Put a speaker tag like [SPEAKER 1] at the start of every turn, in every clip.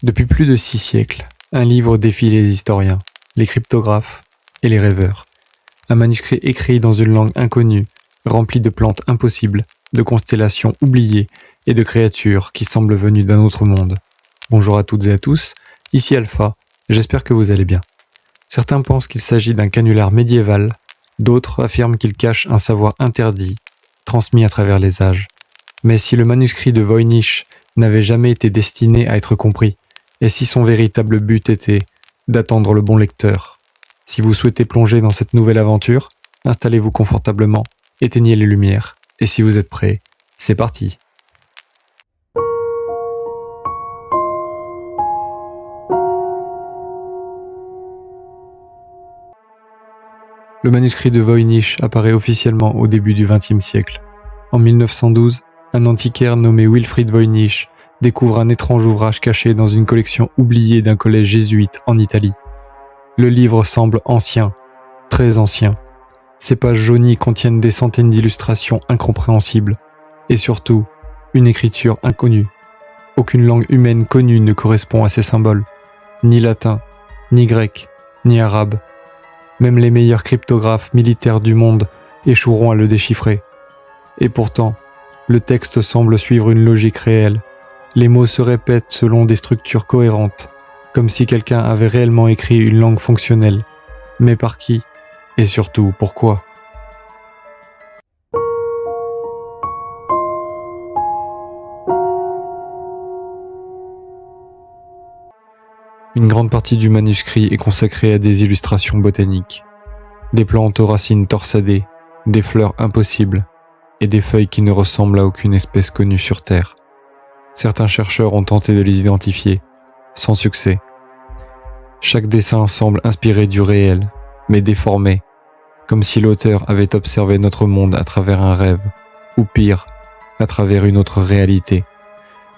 [SPEAKER 1] Depuis plus de 6 siècles, un livre défie les historiens, les cryptographes et les rêveurs. Un manuscrit écrit dans une langue inconnue, rempli de plantes impossibles, de constellations oubliées et de créatures qui semblent venues d'un autre monde. Bonjour à toutes et à tous, ici Alpha, j'espère que vous allez bien. Certains pensent qu'il s'agit d'un canular médiéval, d'autres affirment qu'il cache un savoir interdit, transmis à travers les âges. Mais si le manuscrit de Voynich n'avait jamais été destiné à être compris, et si son véritable but était d'attendre le bon lecteur? Si vous souhaitez plonger dans cette nouvelle aventure, installez-vous confortablement, éteignez les lumières, et si vous êtes prêts, c'est parti. Le manuscrit de Voynich apparaît officiellement au début du XXe siècle. En 1912, un antiquaire nommé Wilfrid Voynich découvre un étrange ouvrage caché dans une collection oubliée d'un collège jésuite en Italie. Le livre semble ancien, très ancien. Ses pages jaunies contiennent des centaines d'illustrations incompréhensibles et surtout, une écriture inconnue. Aucune langue humaine connue ne correspond à ces symboles, ni latin, ni grec, ni arabe. Même les meilleurs cryptographes militaires du monde échoueront à le déchiffrer. Et pourtant, le texte semble suivre une logique réelle. Les mots se répètent selon des structures cohérentes, comme si quelqu'un avait réellement écrit une langue fonctionnelle. Mais par qui? Et surtout, pourquoi? Une grande partie du manuscrit est consacrée à des illustrations botaniques. Des plantes aux racines torsadées, des fleurs impossibles, et des feuilles qui ne ressemblent à aucune espèce connue sur Terre. Certains chercheurs ont tenté de les identifier, sans succès. Chaque dessin semble inspiré du réel, mais déformé, comme si l'auteur avait observé notre monde à travers un rêve, ou pire, à travers une autre réalité.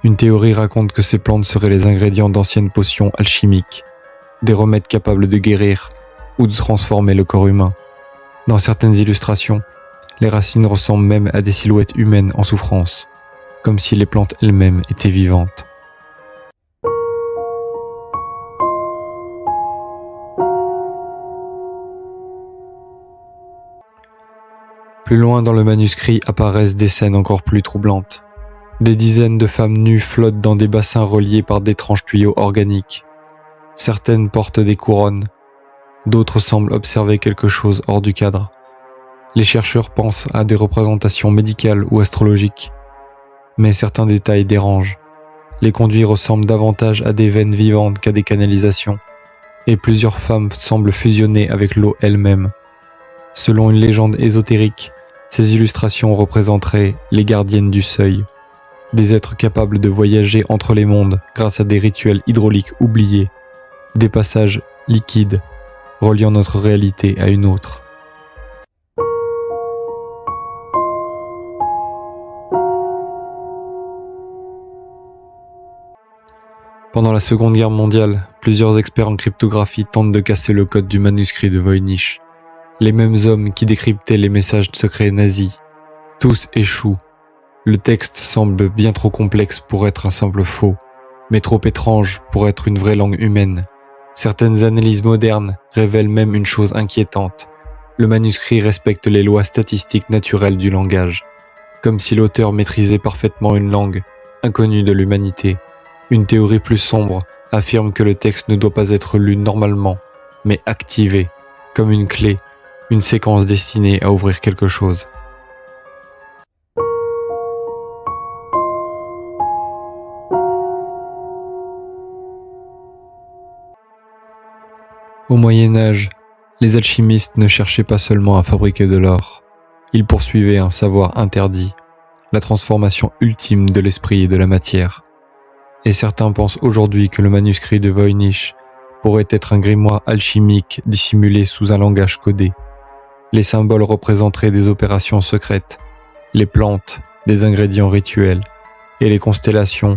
[SPEAKER 1] Une théorie raconte que ces plantes seraient les ingrédients d'anciennes potions alchimiques, des remèdes capables de guérir ou de transformer le corps humain. Dans certaines illustrations, les racines ressemblent même à des silhouettes humaines en souffrance, comme si les plantes elles-mêmes étaient vivantes. Plus loin dans le manuscrit apparaissent des scènes encore plus troublantes. Des dizaines de femmes nues flottent dans des bassins reliés par d'étranges tuyaux organiques. Certaines portent des couronnes, d'autres semblent observer quelque chose hors du cadre. Les chercheurs pensent à des représentations médicales ou astrologiques, mais certains détails dérangent. Les conduits ressemblent davantage à des veines vivantes qu'à des canalisations, et plusieurs femmes semblent fusionner avec l'eau elle-même. Selon une légende ésotérique, ces illustrations représenteraient les gardiennes du seuil, des êtres capables de voyager entre les mondes grâce à des rituels hydrauliques oubliés, des passages liquides reliant notre réalité à une autre. Pendant la Seconde Guerre mondiale, plusieurs experts en cryptographie tentent de casser le code du manuscrit de Voynich. Les mêmes hommes qui décryptaient les messages secrets nazis. Tous échouent. Le texte semble bien trop complexe pour être un simple faux, mais trop étrange pour être une vraie langue humaine. Certaines analyses modernes révèlent même une chose inquiétante. Le manuscrit respecte les lois statistiques naturelles du langage, comme si l'auteur maîtrisait parfaitement une langue, inconnue de l'humanité. Une théorie plus sombre affirme que le texte ne doit pas être lu normalement, mais activé, comme une clé, une séquence destinée à ouvrir quelque chose. Au Moyen-Âge, les alchimistes ne cherchaient pas seulement à fabriquer de l'or, ils poursuivaient un savoir interdit, la transformation ultime de l'esprit et de la matière. Et certains pensent aujourd'hui que le manuscrit de Voynich pourrait être un grimoire alchimique dissimulé sous un langage codé. Les symboles représenteraient des opérations secrètes, les plantes, des ingrédients rituels, et les constellations,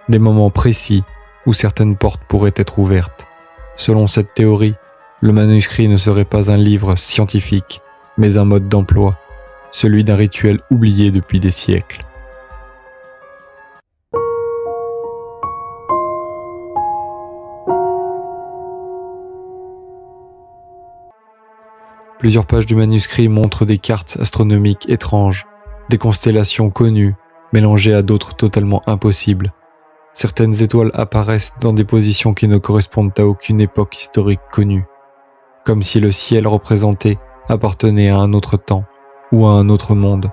[SPEAKER 1] des moments précis où certaines portes pourraient être ouvertes. Selon cette théorie, le manuscrit ne serait pas un livre scientifique, mais un mode d'emploi, celui d'un rituel oublié depuis des siècles. Plusieurs pages du manuscrit montrent des cartes astronomiques étranges, des constellations connues, mélangées à d'autres totalement impossibles. Certaines étoiles apparaissent dans des positions qui ne correspondent à aucune époque historique connue, comme si le ciel représenté appartenait à un autre temps ou à un autre monde.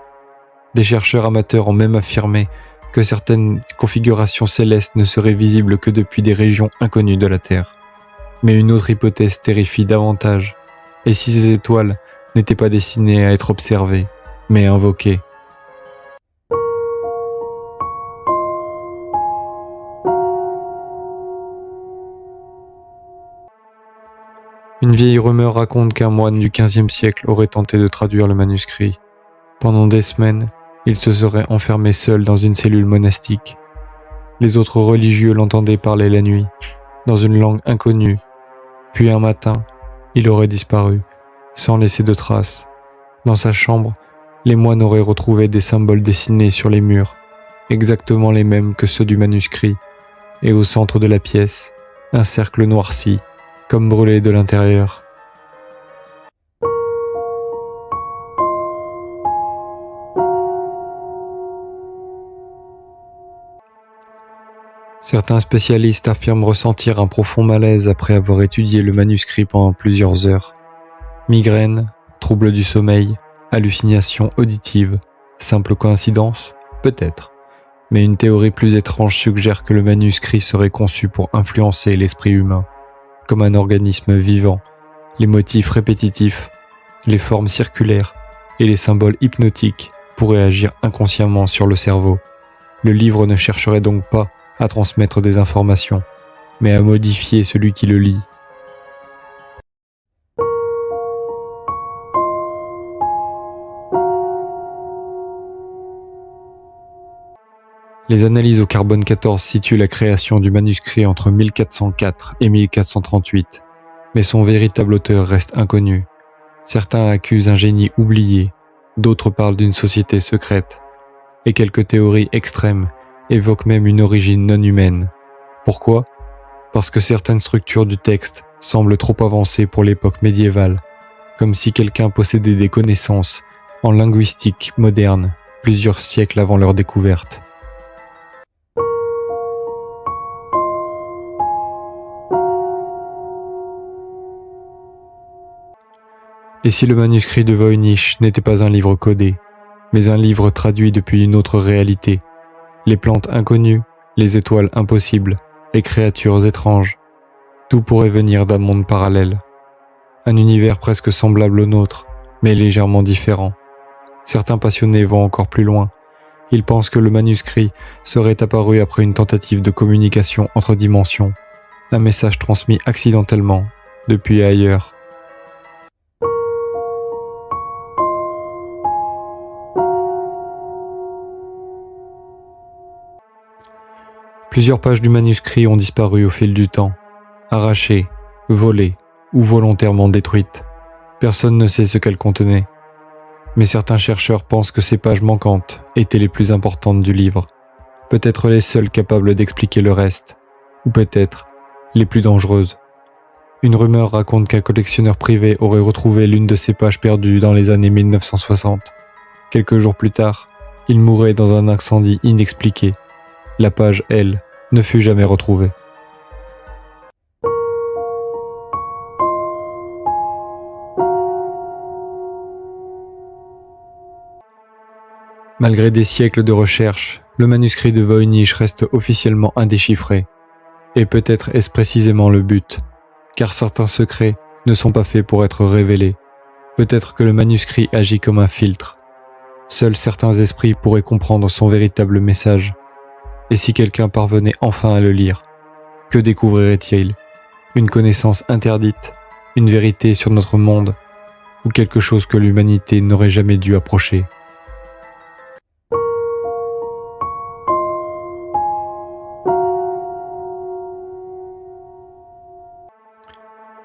[SPEAKER 1] Des chercheurs amateurs ont même affirmé que certaines configurations célestes ne seraient visibles que depuis des régions inconnues de la Terre. Mais une autre hypothèse terrifie davantage. Et si ces étoiles n'étaient pas destinées à être observées, mais invoquées? Une vieille rumeur raconte qu'un moine du XVe siècle aurait tenté de traduire le manuscrit. Pendant des semaines, il se serait enfermé seul dans une cellule monastique. Les autres religieux l'entendaient parler la nuit, dans une langue inconnue. Puis un matin, il aurait disparu, sans laisser de traces. Dans sa chambre, les moines auraient retrouvé des symboles dessinés sur les murs, exactement les mêmes que ceux du manuscrit, et au centre de la pièce, un cercle noirci, comme brûlé de l'intérieur. Certains spécialistes affirment ressentir un profond malaise après avoir étudié le manuscrit pendant plusieurs heures. Migraines, troubles du sommeil, hallucinations auditives, simple coïncidence? Peut-être. Mais une théorie plus étrange suggère que le manuscrit serait conçu pour influencer l'esprit humain, comme un organisme vivant. Les motifs répétitifs, les formes circulaires et les symboles hypnotiques pourraient agir inconsciemment sur le cerveau. Le livre ne chercherait donc pas à transmettre des informations, mais à modifier celui qui le lit. Les analyses au carbone 14 situent la création du manuscrit entre 1404 et 1438, mais son véritable auteur reste inconnu. Certains accusent un génie oublié, d'autres parlent d'une société secrète, et quelques théories extrêmes évoquent même une origine non humaine. Pourquoi? Parce que certaines structures du texte semblent trop avancées pour l'époque médiévale, comme si quelqu'un possédait des connaissances en linguistique moderne plusieurs siècles avant leur découverte. Et si le manuscrit de Voynich n'était pas un livre codé, mais un livre traduit depuis une autre réalité? Les plantes inconnues, les étoiles impossibles, les créatures étranges, tout pourrait venir d'un monde parallèle. Un univers presque semblable au nôtre, mais légèrement différent. Certains passionnés vont encore plus loin. Ils pensent que le manuscrit serait apparu après une tentative de communication entre dimensions, un message transmis accidentellement, depuis ailleurs. Plusieurs pages du manuscrit ont disparu au fil du temps, arrachées, volées ou volontairement détruites. Personne ne sait ce qu'elles contenaient. Mais certains chercheurs pensent que ces pages manquantes étaient les plus importantes du livre, peut-être les seules capables d'expliquer le reste, ou peut-être les plus dangereuses. Une rumeur raconte qu'un collectionneur privé aurait retrouvé l'une de ces pages perdues dans les années 1960. Quelques jours plus tard, il mourait dans un incendie inexpliqué. La page, elle, ne fut jamais retrouvée. Malgré des siècles de recherche, le manuscrit de Voynich reste officiellement indéchiffré. Et peut-être est-ce précisément le but, car certains secrets ne sont pas faits pour être révélés. Peut-être que le manuscrit agit comme un filtre. Seuls certains esprits pourraient comprendre son véritable message. Et si quelqu'un parvenait enfin à le lire, que découvrirait-il? Une connaissance interdite, une vérité sur notre monde, ou quelque chose que l'humanité n'aurait jamais dû approcher?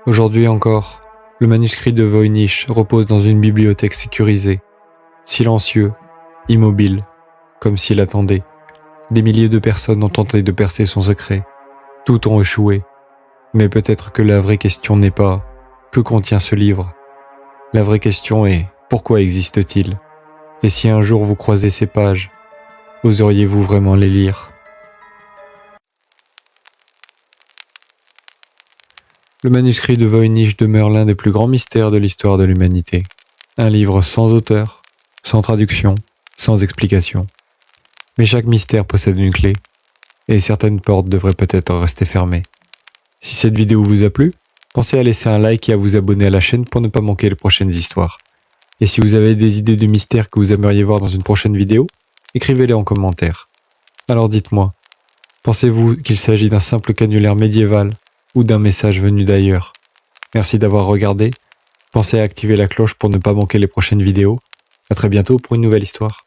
[SPEAKER 1] Aujourd'hui encore, le manuscrit de Voynich repose dans une bibliothèque sécurisée, silencieux, immobile, comme s'il attendait. Des milliers de personnes ont tenté de percer son secret. Toutes ont échoué. Mais peut-être que la vraie question n'est pas « Que contient ce livre ?» La vraie question est, pourquoi existe-t-il? Et si un jour vous croisez ces pages, oseriez-vous vraiment les lire? Le manuscrit de Voynich demeure l'un des plus grands mystères de l'histoire de l'humanité. Un livre sans auteur, sans traduction, sans explication. Mais chaque mystère possède une clé, et certaines portes devraient peut-être rester fermées. Si cette vidéo vous a plu, pensez à laisser un like et à vous abonner à la chaîne pour ne pas manquer les prochaines histoires. Et si vous avez des idées de mystères que vous aimeriez voir dans une prochaine vidéo, écrivez-les en commentaire. Alors dites-moi, pensez-vous qu'il s'agit d'un simple canulaire médiéval ou d'un message venu d'ailleurs? Merci d'avoir regardé. Pensez à activer la cloche pour ne pas manquer les prochaines vidéos. À très bientôt pour une nouvelle histoire.